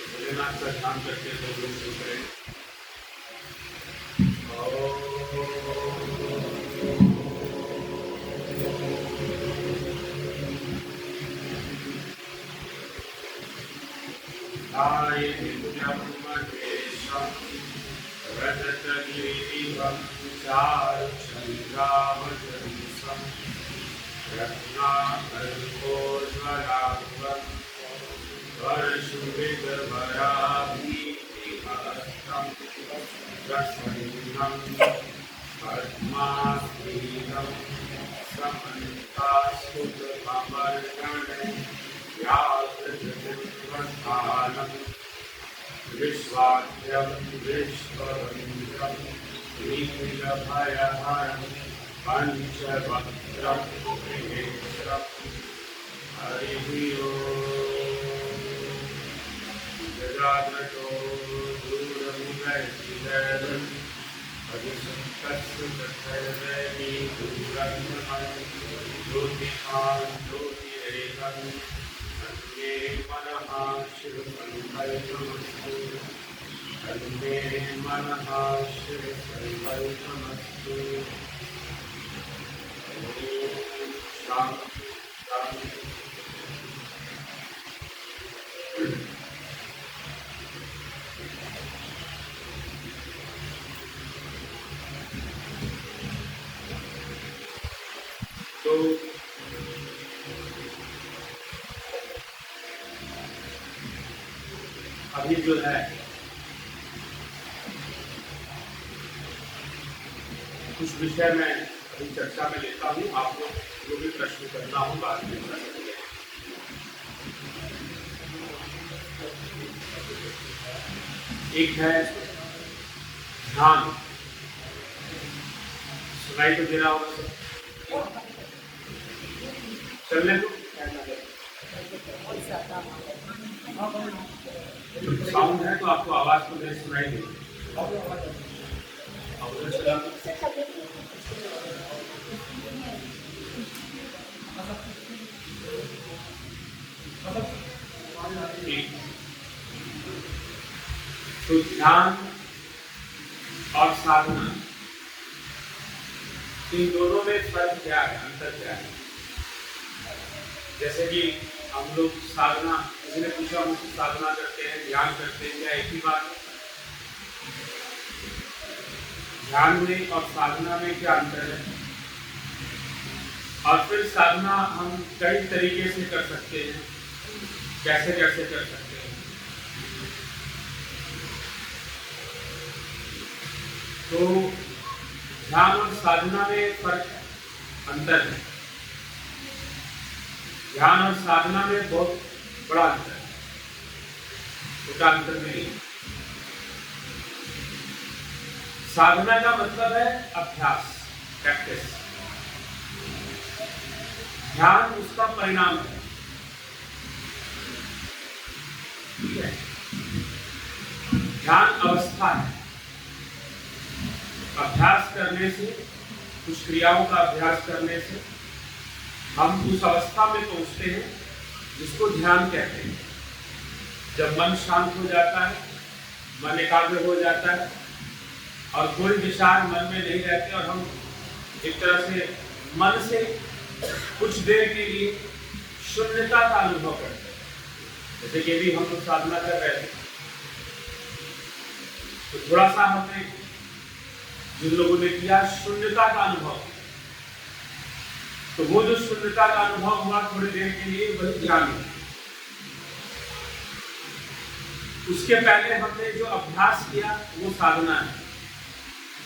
भोलेनाथ का ध्यान करके तो लोग शुरू करें। विश्वाद्यं विश्ववन्द्यं नीलभयहरं पंचवक्त्रं त्रिनेत्रं हरिः ओम्। जगादतो दूरमुदयतिदयं अधिसन्तस्य तथैवैवि दूरं ज्योतिषां ज्योतिरेकं तन्मे मनः शिवसङ्कल्पमस्तु तन्मे मनः शिवसङ्कल्पमस्तु। ॐ शान्ति शान्ति। तो अभी जो है कुछ विषय में अभी चर्चा में लेता हूँ, आपको जो भी प्रश्न करना हो बाद में कर सकते हैं। एक है ध्यान, सुनाई तो दे रहा होगा सब, चलने दो। साउंड है तो आपको आवाज तो नहीं सुनाई देगी। तो ध्यान और साधना, इन दोनों में फर्क क्या है, अंतर क्या है? जैसे कि हम लोग साधना, किसी ने पूछा मुझसे साधना करते हैं, ध्यान करते हैं, क्या एक ही बात? ध्यान में और साधना में क्या अंतर है? और फिर साधना हम कई तरीके से कर सकते हैं, कैसे कैसे कर सकते हैं? तो ध्यान और साधना में फर्क है, अंतर है। ध्यान और साधना में बहुत बड़ा अंतर है, छोटा अंतर नहीं। साधना का मतलब है अभ्यास, प्रैक्टिस। ध्यान उसका परिणाम है, ठीक है? ध्यान अवस्था है। अभ्यास करने से, कुछ क्रियाओं का अभ्यास करने से हम उस अवस्था में पहुंचते हैं जिसको ध्यान कहते हैं। जब मन शांत हो जाता है, मन एकाग्र हो जाता है और कोई विचार मन में नहीं रहते और हम एक तरह से मन से कुछ देर के लिए शून्यता का अनुभव करते हैं। जैसे कि भी हम लोग साधना कर रहे थे तो थोड़ा सा हमने, जिन लोगों ने किया, शून्यता का अनुभव, तो वो जो शून्यता का अनुभव हुआ थोड़ी देर के लिए, वही ध्यान है। उसके पहले हमने जो अभ्यास किया वो साधना है।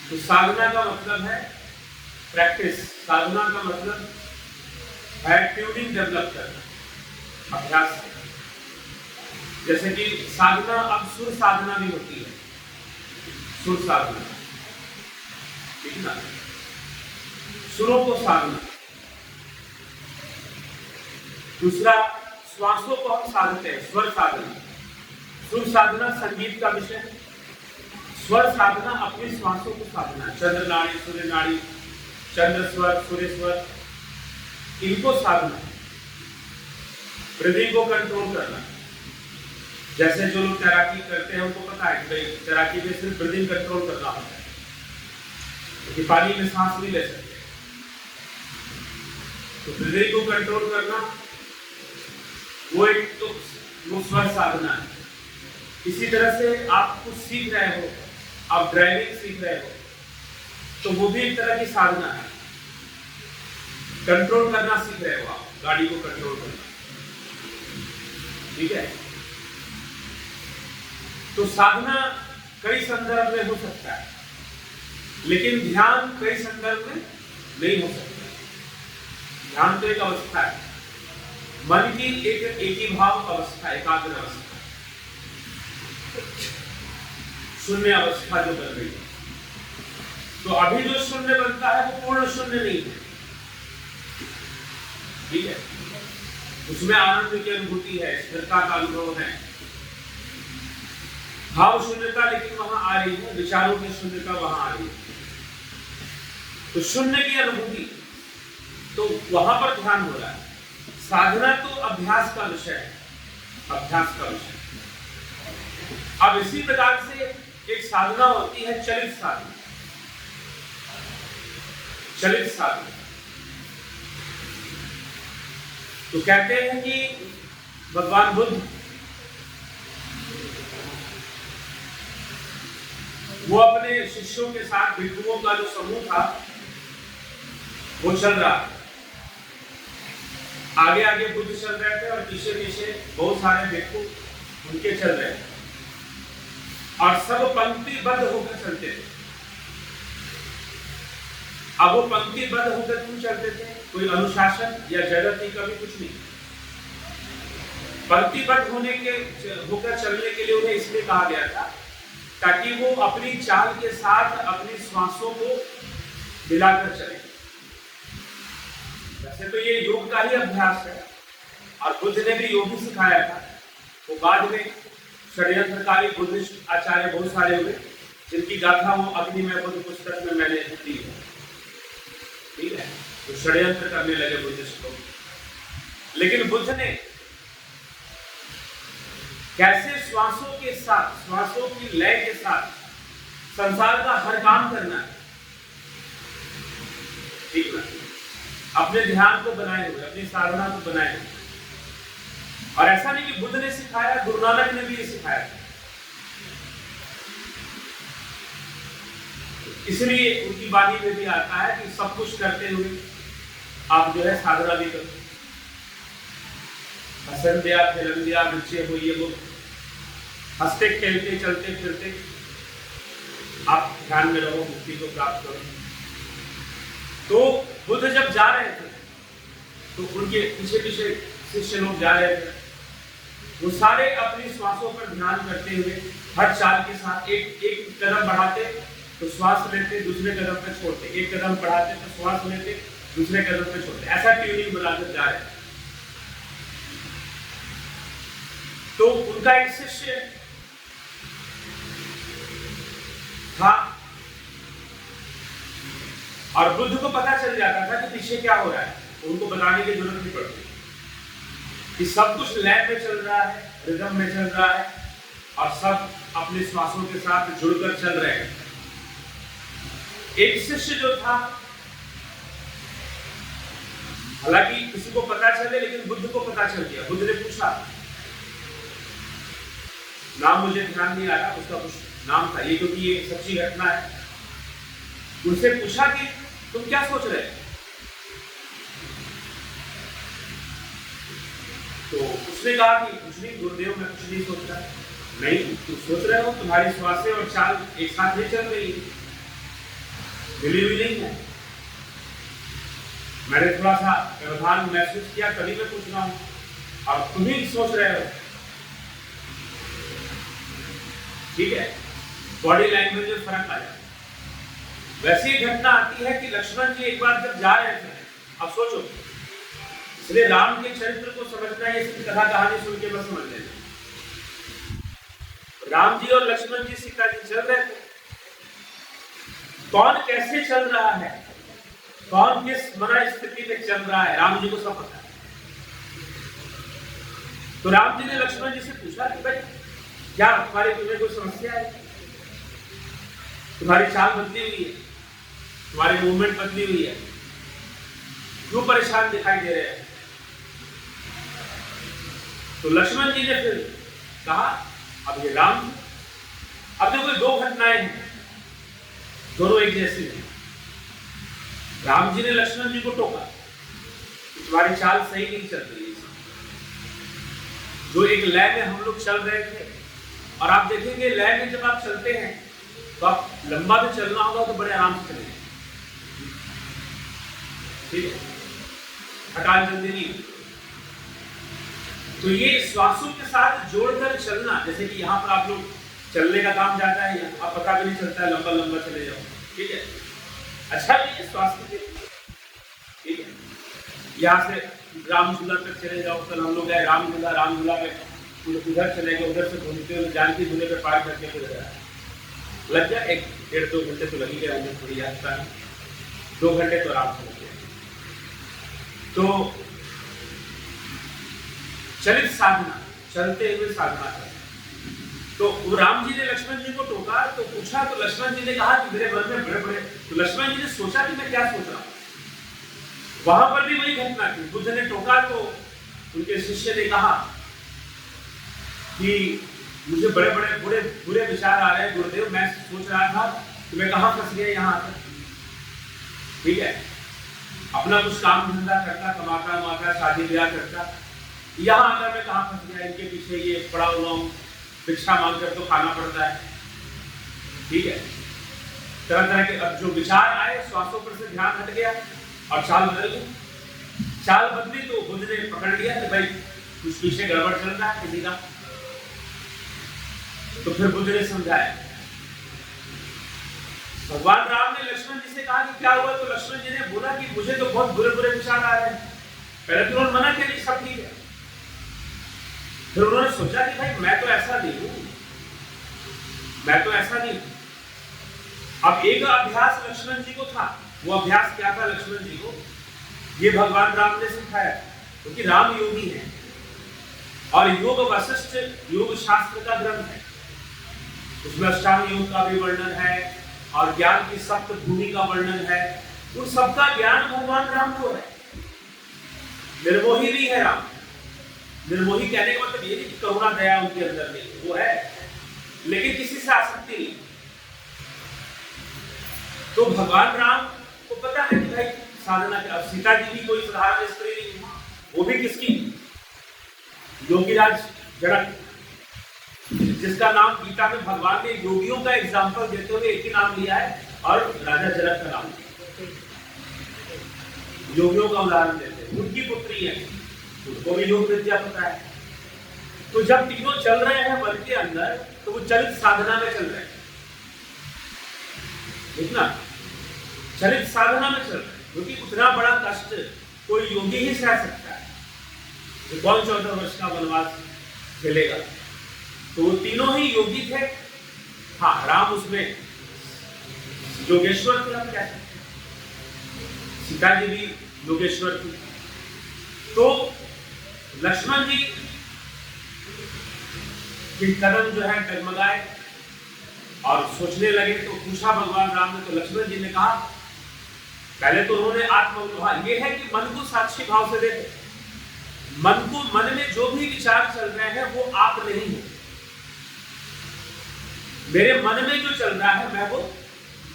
तो साधना का मतलब है प्रैक्टिस, साधना का मतलब है ट्यूनिंग डेवलप करना, अभ्यास। जैसे कि साधना, अब सुर साधना भी होती है, सुर साधना, ठीक ना? सुरों को साधना। दूसरा, श्वासों को हम साधते हैं, स्वर साधना। सुर साधना संगीत का विषय, स्वर साधना अपने श्वासों को साधना। चंद्र नाड़ी, सूर्य नाड़ी, चंद्र स्वर, सूर्य स्वर, इनको साधना। ब्रीदिंग को कंट्रोल करना। जैसे जो लोग तैराकी करते हैं उनको पता है कि भाई तैराकी में सिर्फ ब्रीदिंग कंट्रोल करना होता है, क्योंकि पानी में सांस नहीं ले सकते। तो ब्रीदिंग को कंट्रोल करना वो एक तो वो स्वर साधना है। इसी तरह से आप कुछ सीख रहे हो, आप ड्राइविंग सीख रहे हो, तो वो भी एक तरह की साधना है। कंट्रोल करना सीख रहे हो, आप गाड़ी को कंट्रोल करना, ठीक है। तो साधना कई संदर्भ में हो सकता है, लेकिन ध्यान कई संदर्भ में नहीं हो सकता। ध्यान तो एक अवस्था है, मन की एक एकीभाव अवस्था, एकाग्र अवस्था, शून्य अवस्था जो बन रही है। तो अभी जो शून्य बनता है वो पूर्ण शून्य नहीं है, ठीक है। उसमें आनंद की अनुभूति है, स्थिरता का अनुभव है, भाव शून्यता लेकिन वहां आ रही है, विचारों की शून्यता वहां आ रही है। तो शून्य की अनुभूति, तो वहां पर ध्यान हो रहा है। साधना तो अभ्यास का विषय है, अभ्यास का विषय। अब इसी प्रकार से एक साधना होती है चलित साधना। चलित साधना तो कहते हैं कि भगवान बुद्ध वो अपने शिष्यों के साथ, भिक्षुओं का जो समूह था वो चल रहा है। आगे आगे बुद्ध चल रहे थे और पीछे पीछे बहुत सारे भिक्षु उनके चल रहे थे, और सब पंक्तिबद्ध होकर चलते थे। अब वो पंक्तिबद्ध होकर क्यों चलते थे? कोई अनुशासन या जगत कभी कुछ नहीं। पंक्तिबद्ध होकर चलने के लिए उन्हें इसलिए कहा गया था ताकि वो अपनी चाल के साथ अपनी श्वासों को मिलाकर चले। वैसे तो ये योग का ही अभ्यास है, और बुद्ध ने भी योग ही सिखाया था। वो बाद में षड्यंत्रकारी बुद्धिस्ट आचार्य बहुत सारे हुए, जिनकी गाथा वो अग्निमय बुद्ध पुस्तक में मैंने दी है, ठीक है। तो षड्यंत्र करने लगे बुद्धिस्ट लोग, लेकिन बुद्ध ने कैसे श्वासों के साथ, श्वासों की लय के साथ संसार का हर काम करना है, ठीक है। अपने ध्यान को बनाए हुए, अपनी साधना को बनाए हुए। और ऐसा नहीं कि बुद्ध ने सिखाया, गुरु नानक ने भी ये सिखाया। इसलिए उनकी वाणी में भी आता है कि सब कुछ करते हुए आप जो है साधना भी करो। हसन दिया, फिल्म दिया, बच्चे हो, ये वो हंसते खेलते चलते फिरते आप ध्यान में रहो, मुक्ति को प्राप्त करो। तो बुद्ध जब जा रहे थे तो उनके पीछे पीछे शिष्य लोग जा रहे थे। वो सारे अपनी श्वासों पर ध्यान करते हुए हर चाल के साथ एक एक कदम बढ़ाते तो श्वास लेते, दूसरे कदम पे छोड़ते, एक कदम बढ़ाते तो श्वास लेते, दूसरे कदम पे छोड़ते। ऐसा ट्यूनिंग बनाकर जा रहे हैं। तो उनका एक शिष्य था, और बुद्ध को पता चल जाता था कि पीछे क्या हो रहा है। उनको बताने की जरूरत नहीं पड़ती कि सब कुछ लय में चल रहा है, रिदम में चल रहा है, और सब अपने श्वासों के साथ जुड़कर चल रहे हैं। एक शिष्य जो था, हालांकि किसी को पता चले, लेकिन बुद्ध को पता चल गया। बुद्ध ने पूछा, नाम मुझे ध्यान नहीं आ रहा, उसका कुछ नाम था ये, क्योंकि ये सच्ची घटना है। उनसे पूछा कि तुम क्या सोच रहे हो? तो उसने कहा कि कुछ नहीं गुरुदेव, मैं कुछ नहीं सोच रहा। नहीं, तुम सोच रहे हो, तुम्हारी श्वासें और चाल एक साथ नहीं चल रही, मिली हुई नहीं है। मैंने थोड़ा सा व्यवधान महसूस किया, तभी मैं पूछ रहा हूं, और तुम ही सोच रहे हो, ठीक है। बॉडी लैंग्वेज में फर्क आ जाता है। वैसी घटना आती है कि लक्ष्मण जी एक बार जब जा रहे थे, अब सोचो, इसलिए राम के चरित्र को समझना, ये सिर्फ कथा कहानी सुन के बस समझ लेना। राम जी और लक्ष्मण जी सीता जी चल रहे थे। कौन कैसे चल रहा है, कौन किस मन स्थिति में चल रहा है, राम जी को सब पता है। तो राम जी ने लक्ष्मण जी से पूछा कि भाई क्या तुम्हें कोई समस्या है, तुम्हारी चाल बदली हुई है, तुम्हारी मूवमेंट बदली हुई है, क्यों परेशान दिखाई दे रहे हैं। तो लक्ष्मण जी ने फिर कहा अब ये राम, अब देखो दो घटनाएं हैं, दोनों एक जैसी हैं। राम जी ने लक्ष्मण जी को टोका, तुम्हारी चाल सही नहीं चल रही है। जो एक लय में हम लोग चल रहे थे, और आप देखेंगे लय में जब आप चलते हैं तो आप लंबा भी चलना होगा तो बड़े आराम से चलेंगे, ठीक है, हटान जल्दी नहीं। तो ये श्वासों के साथ जोड़कर चलना, जैसे कि यहाँ पर आप लोग चलने का काम जाता है, आप पता भी नहीं चलता है, लंबा लंबा चले जाओ, ठीक है, अच्छा भी है स्वास्थ्य के लिए, ठीक है। यहाँ से रामझूला तक चले जाओ, कल हम लोग गए रामझूला में उधर चले गए, उधर से घूमते हुए जानकी झूले पे पार करके फिर लग गया 1-1.5-2 घंटे तो लगी गया, मुझे थोड़ी यात्रा है, 2 घंटे तो आराम से लग गया। तो चलित साधना, चलते हुए साधना कर। तो राम जी ने लक्ष्मण जी को टोका, तो पूछा, तो लक्ष्मण जी ने कहा कि मेरे मन में बड़े बड़े, तो लक्ष्मण जी ने सोचा कि मैं क्या सोच रहा हूं। वहां पर भी वही घटना थी, बुद्ध ने टोका तो उनके शिष्य ने कहा कि मुझे बड़े बड़े बुरे विचार आ रहे हैं गुरुदेव, मैं सोच रहा था कि मैं कहाँ फंस गया यहाँ आकर, ठीक है, अपना कुछ काम धंधा करता, कमाता शादी ब्याह करता, यहाँ आकर मैं कहाँ फंस गया, इनके पीछे ये पड़ा हुआ हूँ, भिक्षा मांग कर तो खाना पड़ता है, ठीक है। तरह तरह के अब जो विचार आए, श्वासों पर से ध्यान हट गया और चाल बदल गई। चाल बदली तो बुद्ध ने पकड़ लिया कि भाई कुछ पीछे गड़बड़ चल रहा है किसी का। तो फिर बुद्ध ने समझाया, भगवान राम ने लक्ष्मण जी से कहा कि क्या हुआ, तो लक्ष्मण जी ने बोला कि मुझे तो बहुत बुरे बुरे विचार आ रहे हैं। पहले तो उन्होंने मना किया नहीं, सब ठीक है। फिर उन्होंने सोचा कि भाई मैं तो ऐसा नहीं हूं, मैं तो ऐसा नहीं हूं। अब एक अभ्यास लक्ष्मण जी को था, वो अभ्यास क्या था लक्ष्मण जी को, ये भगवान राम ने सिखाया, क्योंकि राम योगी है और योग वशिष्ठ योग शास्त्र का ग्रंथ है, उसमें अष्टांग योग का भी वर्णन है और ज्ञान की सप्त भूमि का वर्णन है। उन सबका ज्ञान भगवान राम को है। निर्मोही भी है राम। निर्मोही कहने का मतलब ये नहीं कि करुणा दया उनके अंदर नहीं, वो है, लेकिन किसी से आसक्ति नहीं। तो भगवान राम को पता है कि भाई साधना क्या। सीता जी भी कोई साधारण स्त्री नहीं, वो भी किसकी, योगीराज जनक, जिसका नाम गीता में भगवान ने योगियों का एग्जाम्पल देते हुए एक ही नाम लिया है और राजा जनक का नाम, योगियों का उदाहरण देते हैं। उनकी पुत्री है, उनको भी योग विद्या पता है। तो जब तीनों चल रहे हैं मन के अंदर, तो वो चलित साधना में चल रहे हैं, ठीक ना, चलित साधना में चल रहे हैं, क्योंकि उतना बड़ा कष्ट कोई योगी ही सह सकता है। तो कौन 14 वर्ष का वनवास झेलेगा। तो वो तीनों ही योगी थे। हाँ, राम उसमें योगेश्वर थे, हम कह सकते हैं। सीता जी भी योगेश्वर थी। तो लक्ष्मण जी के कदम जो है डगमगाए और सोचने लगे। तो पूछा भगवान राम ने, तो लक्ष्मण जी ने कहा, पहले तो उन्होंने आत्मविभाग, ये है कि मन को साक्षी भाव से देखे। मन में जो भी विचार चल रहे हैं वो आप नहीं है। मेरे मन में जो चल रहा है मैं वो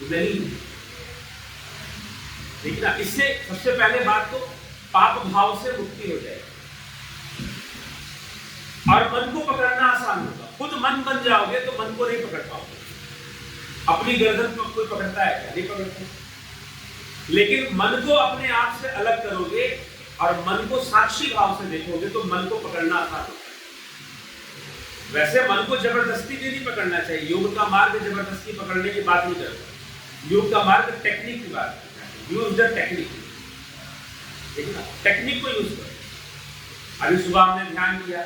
नहीं हूं, ठीक ना। इससे सबसे पहले बात तो पाप भाव से मुक्ति हो जाएगी और मन को पकड़ना आसान होगा। खुद मन बन जाओगे तो मन को नहीं पकड़ पाओगे। अपनी गर्दन को कोई पकड़ता है क्या? नहीं पकड़ता। लेकिन मन को अपने आप से अलग करोगे और मन को साक्षी भाव से देखोगे तो मन को पकड़ना आसान होगा। वैसे मन को जबरदस्ती भी नहीं पकड़ना चाहिए। योग का मार्ग जबरदस्ती पकड़ने की बात नहीं करता। योग का मार्ग टेक्निक की बात करता है। यूज द टेक्निक, ठीक है ना, टेक्निक को यूज करो। अभी सुबह हमने ध्यान किया,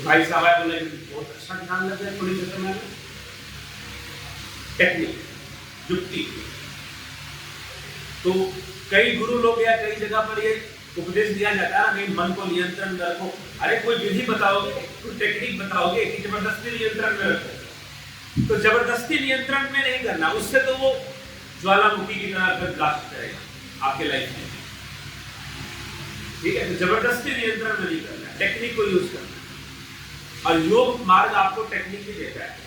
भाई साहब आए बोले बहुत अच्छा ध्यान लग रहा है, थोड़ी देर में टेक्निक, युक्ति। तो कई गुरु लोग या कई जगह पर ये उपदेश दिया जाता है नहीं, मन को नियंत्रण में रखो। अरे कोई विधि बताओगे, कोई टेक्निक बताओगे कि जबरदस्ती नियंत्रण में रखो, तो जबरदस्ती नियंत्रण में नहीं करना, उससे तो वो ज्वालामुखी की तरह ब्लास्ट करेगा आपके लाइफ में। ठीक है, तो जबरदस्ती नियंत्रण में नहीं करना, टेक्निक को यूज करना। और योग मार्ग आपको टेक्निक ही देता है,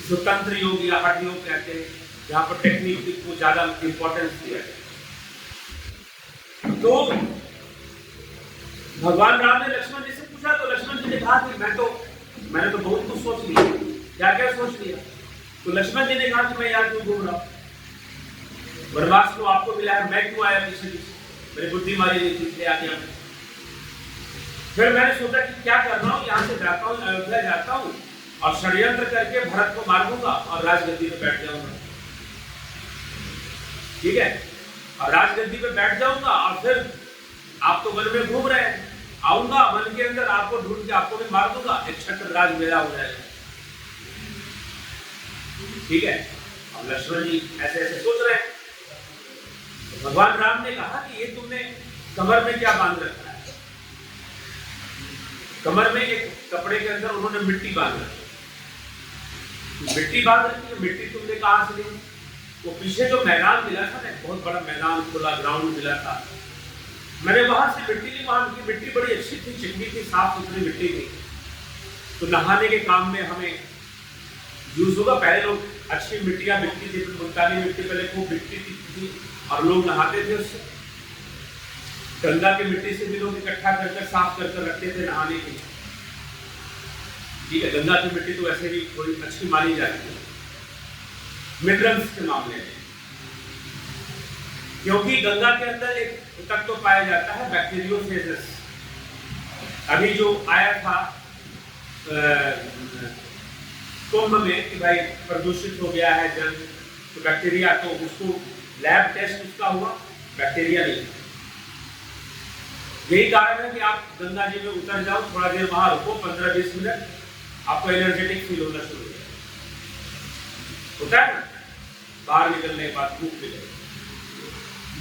जो तंत्र योग या हठ योग कहते हैं, जहां पर टेक्निक को ज्यादा इंपॉर्टेंस दिया जाए। तो भगवान राम ने लक्ष्मण जी से पूछा, तो लक्ष्मण जी ने कहा कि मैंने तो बहुत कुछ सोच लिया। क्या क्या सोच लिया? तो लक्ष्मण जी ने कहा कि मैं यहाँ क्यों घूम रहा हूँ, वनवास तो आपको मिला है, मैं क्यों आया पीछे पीछे, मेरी बुद्धि मारी नहीं थी आ गया। फिर मैंने सोचा कि क्या कर रहा हूँ, यहाँ से जाता हूँ, अयोध्या जाता हूँ और षड्यंत्र करके भरत को मार दूंगा और राजगद्दी पे बैठ जाऊंगा। ठीक है, और राजगद्दी पे बैठ जाऊंगा और फिर आप तो वन में घूम रहे हैं, आऊंगा वन के अंदर, आपको ढूंढ के आपको भी मार दूंगा, एक छत्र राज मेरा हो जाएगा। ठीक है, अब लक्ष्मण जी ऐसे ऐसे सोच रहे हैं। तो भगवान राम ने कहा कि ये तुमने कमर में क्या बांध रखा है? कमर में एक कपड़े के अंदर उन्होंने मिट्टी बांध रखी। मिट्टी बांध रखी है, मिट्टी तुमने कहां से ली? वो पीछे जो मैदान मिला था ना, बहुत बड़ा मैदान, खुला ग्राउंड मिला था, मैंने वहां से मिट्टी ली। वहां की मिट्टी बड़ी अच्छी थी, चिकनी थी, साफ सुथरी मिट्टी थी। तो नहाने के काम में हमें यूज होगा। पहले लोग अच्छी मिट्टियां बिकती थी, मुल्तानी मिट्टी पहले खूब बिकती थी और लोग नहाते थे उससे। गंगा की मिट्टी से भी लोग इकट्ठा कर साफ कर रखते थे नहाने के लिए। ठीक है, गंगा की मिट्टी तो वैसे भी थोड़ी अच्छी मानी जाती है मिनरल्स के मामले में, क्योंकि गंगा के अंदर एक तत्व तो पाया जाता है बैक्टीरियोफेजस। अभी जो आया था कुंभ में कि भाई प्रदूषित हो गया है जल, तो बैक्टीरिया, तो उसको लैब टेस्ट उसका हुआ, बैक्टीरिया नहीं। यही कारण है कि आप गंगा जी में उतर जाओ, थोड़ा देर वहां रुको, 15-20 मिनट, आपको एनर्जेटिक फील होना शुरू हो जाए। होता है ना, बाहर निकलने के बाद भूख मिले।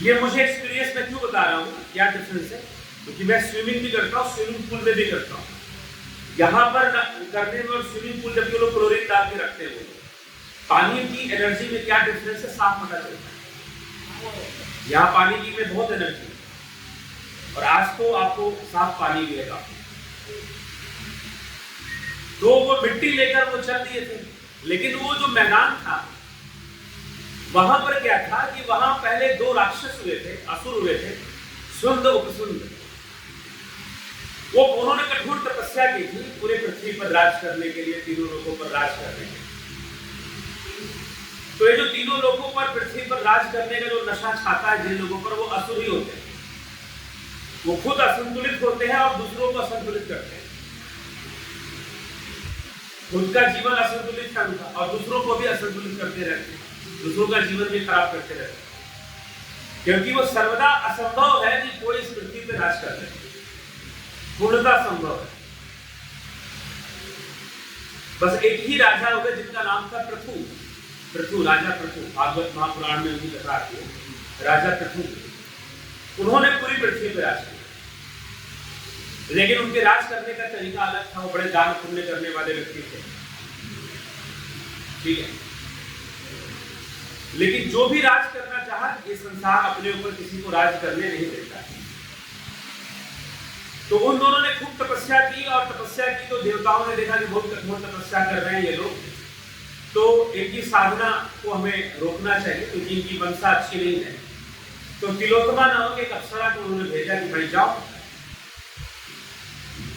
ये मुझे एक्सपीरियंस में क्यों बता रहा हूँ, क्या डिफरेंस है? क्योंकि मैं स्विमिंग भी करता हूँ, स्विमिंग पूल में भी करता हूँ। यहाँ पर करने में और स्विमिंग पूल जब लोग क्लोरीन डाल के रखते हैं, पानी की एनर्जी में क्या डिफरेंस है साफ पता चलता है। यहाँ पानी की में बहुत एनर्जी है और आज तो आपको साफ पानी मिलेगा। तो वो मिट्टी लेकर वो चल दिए थे, लेकिन वो जो मैदान था वहां पर क्या था कि वहां पहले 2 राक्षस हुए थे, असुर हुए थे, सुंद उपसुंद। वो उन्होंने कठोर तपस्या की थी पूरे पृथ्वी पर राज करने के लिए, तीनों लोगों पर राज करने के लिए। तो ये जो तीनों लोगों पर पृथ्वी पर राज करने का जो नशा छाता है जिन लोगों पर, वो असुर ही होते हैं। वो खुद असंतुलित होते हैं और दूसरों को असंतुलित करते हैं। खुद का जीवन असंतुलित है उनका और दूसरों को भी असंतुलित करते रहते हैं, दूसरों का जीवन भी खराब करते रहते हैं, क्योंकि वो सर्वदा असंभव है कि कोई इस पृथ्वी पर राज कर ले, पूर्णता संभव है। बस एक ही राजा हो गए जिनका नाम था पृथु, राजा पृथु। भागवत महापुराण में उनकी कथा आती है, राजा पृथु। उन्होंने पूरी पृथ्वी पर राज किया, लेकिन उनके राज करने का तरीका अलग था। वो बड़े दान पुण्य करने वाले व्यक्ति थे, ठीक है। लेकिन जो भी राज करना चाहा, ये संसार अपने ऊपर किसी को राज करने नहीं देता। तो उन दोनों ने खूब तपस्या की, और तपस्या की तो देवताओं ने देखा कि बहुत कठोर तपस्या कर रहे हैं ये लोग, तो इनकी साधना को हमें रोकना चाहिए क्योंकि इनकी मंशा अच्छी नहीं है। तो तिलोत्तमा नामक एक अप्सरा को उन्होंने भेजा कि भाई जाओ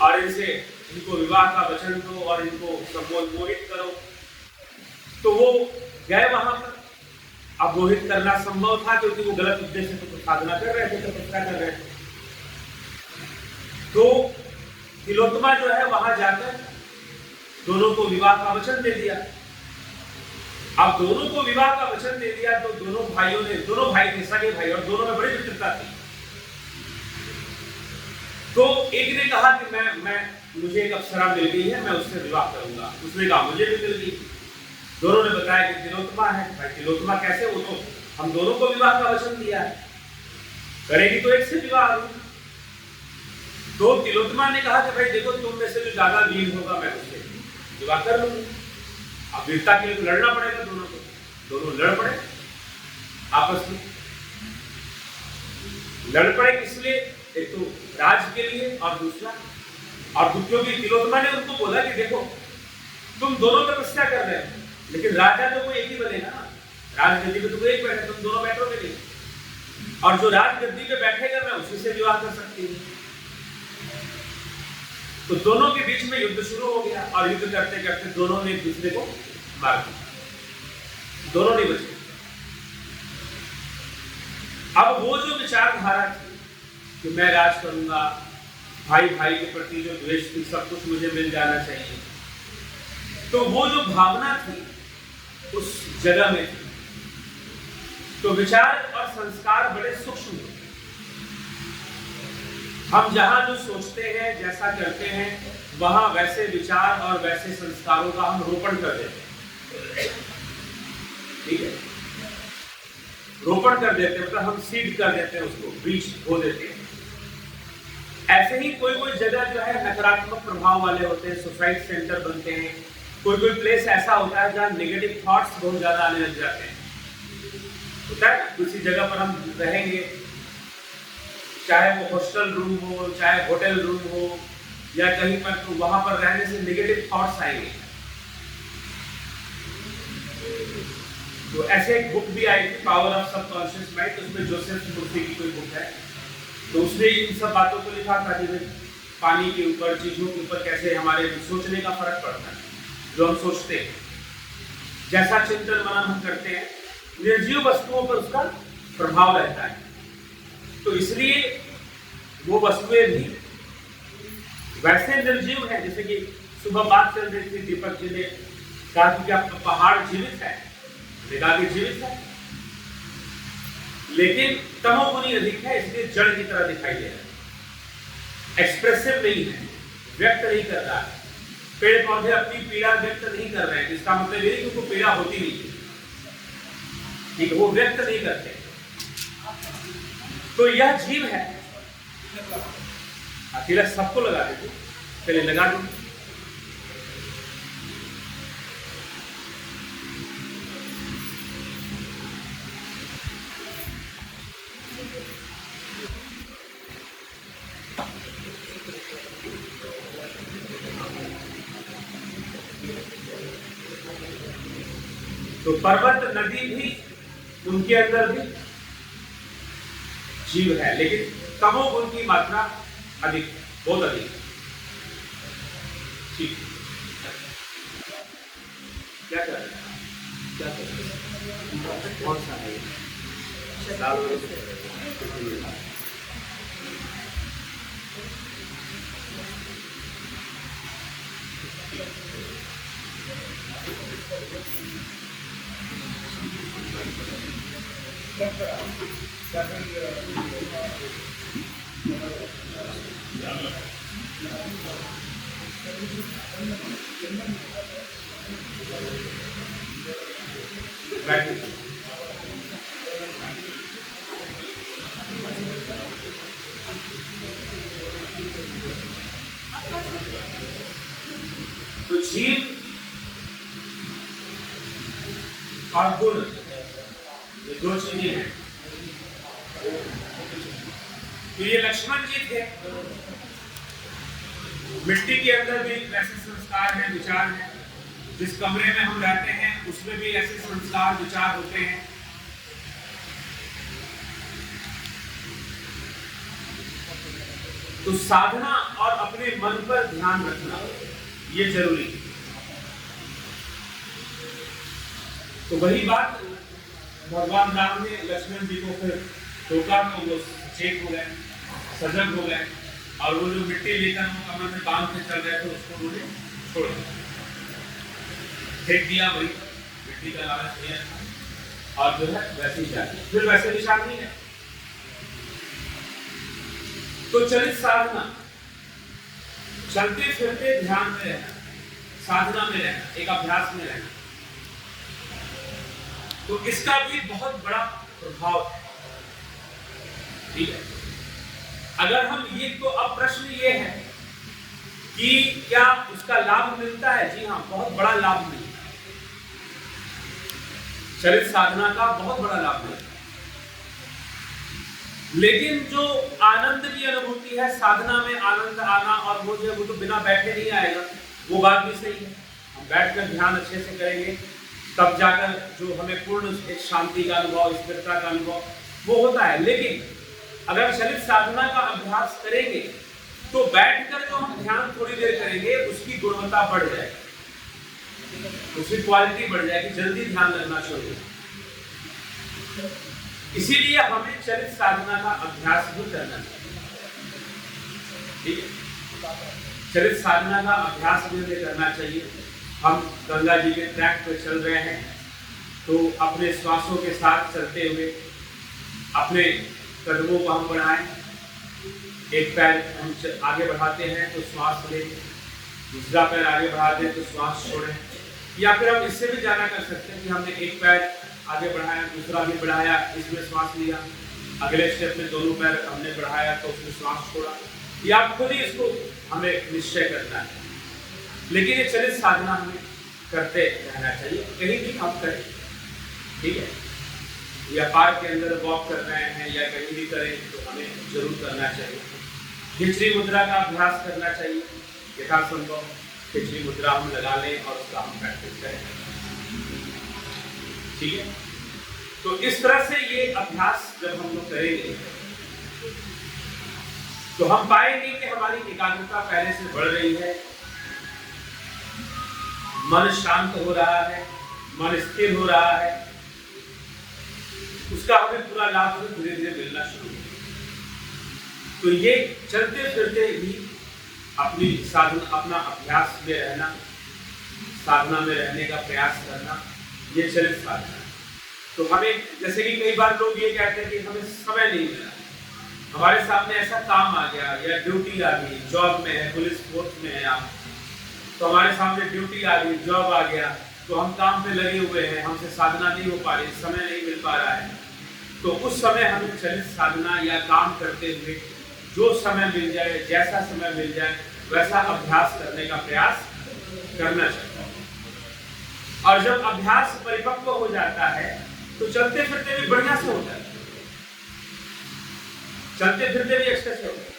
और इनको विवाह का वचन दो और इनको सम्मोहित करो। तो वो गए वहां पर। अब मोहित करना संभव था क्योंकि वो गलत उद्देश्य से साधना कर रहे थे, तपस्या कर रहे थे। तो तिलोत्तमा जो है वहां जाकर दोनों को विवाह का वचन दे दिया। अब दोनों को विवाह का वचन दे दिया तो दोनों भाई थे, सगे भाई, और दोनों में बड़ी मित्रता थी। तो एक ने कहा कि मुझे एक अप्सरा मिल गई है, मैं उससे विवाह करूंगा। उसने कहा मुझे भी मिल गई। दोनों ने बताया कि तिलोत्तमा है। भाई तिलोत्तमा कैसे? वो तो हम दोनों को विवाह का वचन दिया है। करेगी तो एक से विवाह होगा। तो तिलोत्तमा ने कहा कि भाई देखो, तुम में से जो ज्यादा वीर होगा मैं उससे विवाह कर लूंगी। अब वीरता के लिए तो लड़ना पड़ेगा दोनों को, दोनों लड़ पड़े आपस में। लड़ पड़े इसलिए, एक तो राज के लिए और दूसरा, और क्योंकि तिलोत्तमा ने उनको बोला कि देखो तुम दोनों तपस्या कर रहे हो, लेकिन राजा तो कोई एक ही बनेगा ना, राजगद्दी पे तो कोई एक बैठे, तुम दोनों बैठोगे नहीं, और जो राजगद्दी पे बैठेगा मैं उसी से विवाह कर सकती हूँ। तो दोनों के बीच में युद्ध शुरू हो गया, और युद्ध करते करते दोनों ने एक दूसरे को मार दिया, दोनों नहीं बचे। अब वो जो विचारधारा थी कि मैं राज करूंगा, भाई भाई के प्रति जो द्वेष थी, सब कुछ मुझे मिल जाना चाहिए, तो वो जो भावना थी उस जगह में थी। तो विचार और संस्कार बड़े सूक्ष्म होते हैं। हम जहां जो सोचते हैं, जैसा करते हैं, वहां वैसे विचार और वैसे संस्कारों का हम रोपण कर देते हैं। ठीक है, रोपण कर देते हैं, मतलब हम सीड कर देते हैं, उसको बीज बो देते हैं। ऐसे ही कोई कोई जगह जो है नकारात्मक प्रभाव वाले होते हैं, सुसाइड सेंटर बनते हैं। कोई कोई प्लेस ऐसा होता है जहाँ नेगेटिव थॉट्स बहुत ज्यादा आने लग जाते हैं। होता है किसी जगह पर हम रहेंगे, चाहे वो हॉस्टल रूम हो, चाहे होटल रूम हो, या कहीं पर, तो वहां पर रहने से नेगेटिव थॉट्स आएंगे। तो ऐसे एक बुक भी आई थी, पावर ऑफ सबकॉन्शियस माइंड, उसमें जोसेफ मुर्फी की कोई बुक है, तो उसने इन सब बातों को लिखा था कि पानी के ऊपर, चीजों के ऊपर कैसे हमारे सोचने का फर्क पड़ता है। जो हम सोचते हैं, जैसा चिंतन मनन हम करते हैं, निर्जीव वस्तुओं पर उसका प्रभाव रहता है। तो इसलिए वो वस्तुएं भी वैसे निर्जीव है, जैसे कि सुबह बात चल रही थी, दीपक जी ने कहा कि क्या पहाड़ जीवित है, देखा कि जीवित है, लेकिन तमोगुनी अधिक है, इसलिए जड़ की तरह दिखाई दे रहा है, एक्सप्रेसिव नहीं है, व्यक्त नहीं कर रहा है। पेड़ पौधे अपनी पीड़ा व्यक्त नहीं कर रहे हैं, इसका मतलब ये कि उनको पीड़ा होती नहीं है, ठीक है, वो व्यक्त नहीं करते। तो यह जीव है। तिलक सबको लगा दे, पहले लगा दो। तो पर्वत, नदी भी, उनके अंदर भी जीव है, लेकिन तमोगुण की मात्रा अधिक है, बहुत अधिक है। ठीक, क्या कर रहे हैं, क्या कर रहे हैं, कौन सा है तो जीव और गुण, ये दो चीजें हैं। तो ये लक्ष्मण जी थे, मिट्टी के अंदर भी ऐसे संस्कार हैं, विचार हैं। जिस कमरे में हम रहते हैं उसमें भी ऐसे संस्कार, विचार होते हैं। तो साधना और अपने मन पर ध्यान रखना ये जरूरी है। तो वही बात भगवान राम ने लक्ष्मण जी को फिर टोका, तो वो चेक हो गए, सजग हो गए, और वो जो मिट्टी लेकर वो कमर में बांध के चल रहे थे उसको उन्होंने छोड़ दिया, फेंक दिया, वही मिट्टी का लालच दिया, और जो है वैसे ही जाती, फिर वैसे निशान नहीं है। तो चलित साधना, चलते फिरते ध्यान में रहना, साधना में रहना, एक अभ्यास में रहना, तो इसका भी बहुत बड़ा प्रभाव है। ठीक है। अगर हम ये, तो अब प्रश्न ये है कि क्या उसका लाभ मिलता है? जी हाँ, बहुत बड़ा लाभ मिलता है। चरित साधना का बहुत बड़ा लाभ मिलता है। लेकिन जो आनंद की अनुभूति है, साधना में आनंद आना, और वो जो, वो तो बिना बैठे नहीं आएगा, वो बात भी सही है। हम बैठकर ध्यान अच्छे से करेंगे तब जाकर जो हमें पूर्ण एक शांति का अनुभव, स्थिरता का अनुभव वो होता है। लेकिन अगर चरित साधना का अभ्यास करेंगे तो बैठकर जो हम ध्यान थोड़ी देर करेंगे उसकी गुणवत्ता बढ़ जाएगी, उसकी क्वालिटी बढ़ जाएगी, जल्दी ध्यान लगना शुरू होगा। इसीलिए हमें चरित साधना का अभ्यास भी करना चाहिए। ठीक है, चरित साधना का अभ्यास भी हमें करना चाहिए। हम गंगा जी के ट्रैक पर चल रहे हैं तो अपने श्वासों के साथ चलते हुए अपने कदमों को हम बढ़ाएं। एक पैर हम आगे बढ़ाते हैं तो श्वास लें, दूसरा पैर आगे बढ़ा दें तो श्वास छोड़ें। या फिर हम इससे भी ज़्यादा कर सकते हैं कि हमने एक पैर आगे बढ़ाया, दूसरा भी बढ़ाया, इसमें श्वास लिया, अगले स्टेप में दोनों पैर हमने बढ़ाया तो उसमें श्वास छोड़ा। या आप खुद ही इसको हमें निश्चय करना है। लेकिन ये चरित साधना हमें करते रहना चाहिए, कहीं भी हम करें। ठीक है, या पार्क के अंदर वॉक कर रहे हैं या कहीं भी करें तो हमें जरूर करना चाहिए। खिचड़ी मुद्रा का अभ्यास करना चाहिए, यथासंभव खिचड़ी मुद्रा हम लगा लें और उसका हम प्रैक्टिस करें। ठीक है, तो इस तरह से ये अभ्यास जब हम लोग करेंगे तो हम पाएंगे कि हमारी एकाग्रता पहले से बढ़ रही है, मन शांत हो रहा है, मन स्थिर हो रहा है, उसका हमें पूरा लाभ धीरे धीरे मिलना शुरू हो। तो ये चलते फिरते भी अपनी साधना, अपना अभ्यास में रहना, साधना में रहने का प्रयास करना, ये चरित साधना है। तो हमें, जैसे कि कई बार लोग ये कहते हैं कि हमें समय नहीं मिला, हमारे सामने ऐसा काम आ गया या ड्यूटी आ गई, जॉब में है, पुलिस फोर्स में है आप, तो हमारे सामने ड्यूटी आ गई, जॉब आ गया, तो हम काम पे लगे हुए हैं, हमसे साधना नहीं हो पा रही, समय नहीं मिल पा रहा है। तो उस समय हमें चरित साधना या काम करते हुए जो समय मिल जाए, जैसा समय मिल जाए, वैसा अभ्यास करने का प्रयास करना चाहिए। और जब अभ्यास परिपक्व हो जाता है तो चलते फिरते भी बढ़िया से होता है, चलते फिरते भी अच्छे से होता है।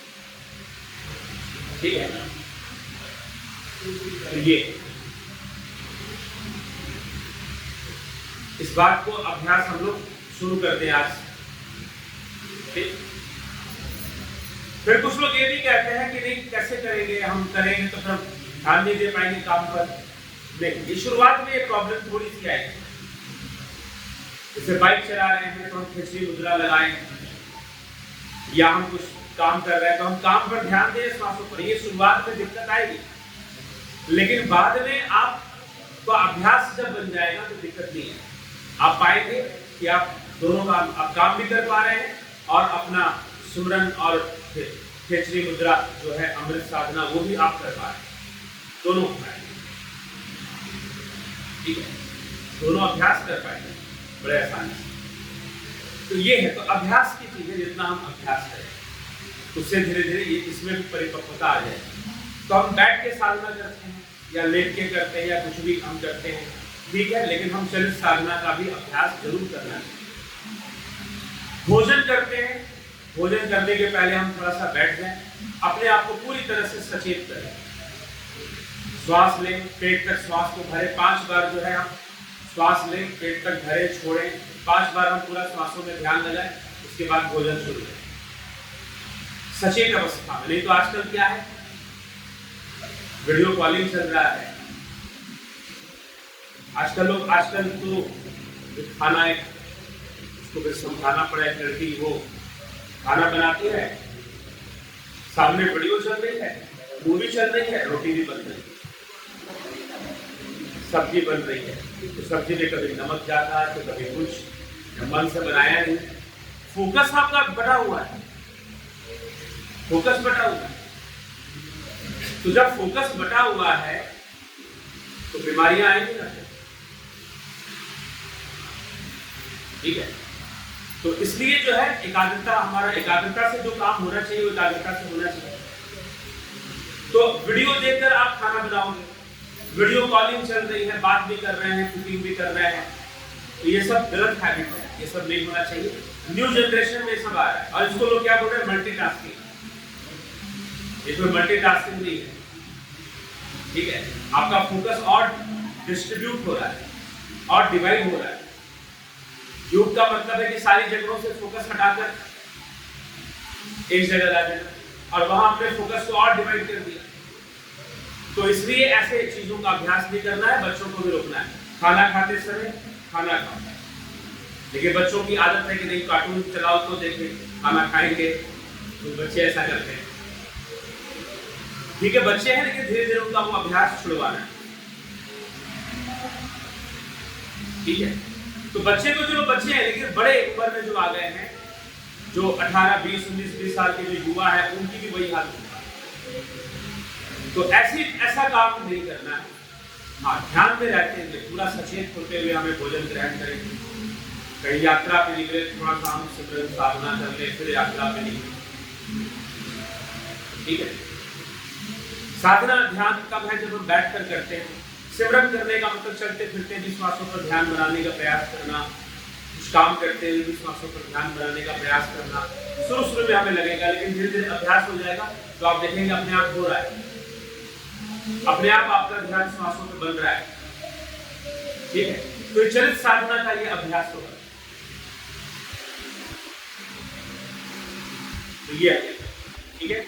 ठीक है ना? तो ये इस बात को अभ्यास हम लोग शुरू करते हैं आज। ठीक, फिर कुछ लोग ये भी कहते हैं कि नहीं, कैसे करेंगे, हम करेंगे तो फिर ध्यान नहीं दे पाएंगे काम पर। नहीं, ये शुरुआत में ये प्रॉब्लम थोड़ी सी आएगी। जैसे बाइक चला रहे हैं तो हम खिचड़ी मुद्रा लगाएं, या हम कुछ काम कर रहे हैं तो हम काम पर ध्यान दें, श्वासों पर। ये शुरुआत में दिक्कत आएगी, लेकिन बाद में आपका अभ्यास जब बन जाएगा तो दिक्कत नहीं है। आप पाएंगे कि आप दोनों काम भी कर पा रहे हैं और अपना सुमरन और खिचड़ी मुद्रा जो है अमृत साधना वो भी आप कर पा रहे हैं, दोनों हो पाएंगे। ठीक है, दोनों अभ्यास कर पाएंगे बड़े आसानी से। तो ये है, तो अभ्यास की चीजें जितना हम अभ्यास करें उससे धीरे धीरे ये इसमें भी परिपक्वता आ जाएगी। तो हम बैठ के साधना करते हैं या लेट के करते हैं या कुछ भी हम करते हैं, ठीक है, लेकिन हम चरित साधना का भी अभ्यास जरूर करना चाहिए। भोजन करते हैं, भोजन करने के पहले हम थोड़ा सा बैठ जाएं, अपने आप को पूरी तरह से सचेत करें, श्वास लें, पेट तक श्वास को भरें 5 बार जो है हम श्वास लें, पेट तक भरे, छोड़ें, 5 बार हम पूरा श्वासों में ध्यान लगाएं, उसके बाद भोजन शुरू करें सचेत अवस्था में। नहीं तो आजकल क्या है, वीडियो कॉलिंग चल रहा है, आजकल तो खाना एक उसको भी समझाना पड़ा है, लड़की वो खाना बनाती है, सामने वीडियो चल रही है, मूवी चल रही है, रोटी भी बन रही है, सब्जी बन रही है, तो सब्जी में कभी नमक जाता है तो कभी कुछ, मन से बनाया नहीं, फोकस आपका बटा हुआ है, फोकस बटा हुआ है। तो जब फोकस बटा हुआ है तो बीमारियां आएंगी ना। ठीक है, तो इसलिए जो है एकाग्रता, हमारा एकाग्रता से जो काम होना चाहिए वो एकाग्रता से होना चाहिए। तो वीडियो देखकर आप खाना बनाओगे, वीडियो कॉलिंग चल रही है, बात भी कर रहे हैं, कुकिंग भी कर रहे हैं, तो ये सब गलत हैबिट है, ये सब नहीं होना चाहिए। न्यू जनरेशन में सब आ रहा है और इसको लोग क्या बोल रहे हैं, मल्टीटास्किंग। इसमें मल्टीटास्किंग नहीं है, ठीक है। आपका फोकस और डिस्ट्रीब्यूट हो रहा है और डिवाइड हो रहा है। योग का मतलब है कि सारी जगहों से फोकस हटाकर एक जगह ला देना और वहां अपने फोकस को और डिवाइड कर दिया। तो इसलिए ऐसे चीजों का अभ्यास भी करना है, बच्चों को भी रोकना है। खाना खाते समय खाना खाओ, लेकिन बच्चों की आदत है कि नहीं कार्टून चलाओ तो देखें, खाना खाएंगे, तो बच्चे ऐसा करते हैं। ठीक है, बच्चे हैं लेकिन धीरे धीरे उनका वो अभ्यास छुड़वाना है, ठीक है। तो बच्चे तो जो बच्चे हैं, लेकिन बड़े उम्र में जो आ गए हैं, जो 18, 20, 19, 20 साल के जो युवा है, उनकी भी वही हालत है। तो ऐसा काम नहीं करना है। हाँ, ध्यान में रहते हुए, पूरा सचेत होते हुए हमें भोजन ग्रहण करेंगे। कहीं यात्रा पे निकले, थोड़ा सा हम सिमरन साधना कर ले, फिर यात्रा पे निकले, ठीक है। साधना ध्यान कब है, जब हम बैठ कर करते हैं। सिमरन करने का मतलब चलते फिरते भी श्वासों पर ध्यान बनाने का प्रयास करना, कुछ काम करते हुए भी श्वासों पर ध्यान बनाने का प्रयास करना। शुरू में हमें लगेगा, लेकिन धीरे धीरे अभ्यास हो जाएगा तो आप देखेंगे अपने आप हो रहा है, अपने आप आपका ध्यान श्वासों पर बन रहा है, ठीक है। तो चरित साधना का ये अभ्यास होगा, तो ये ठीक है।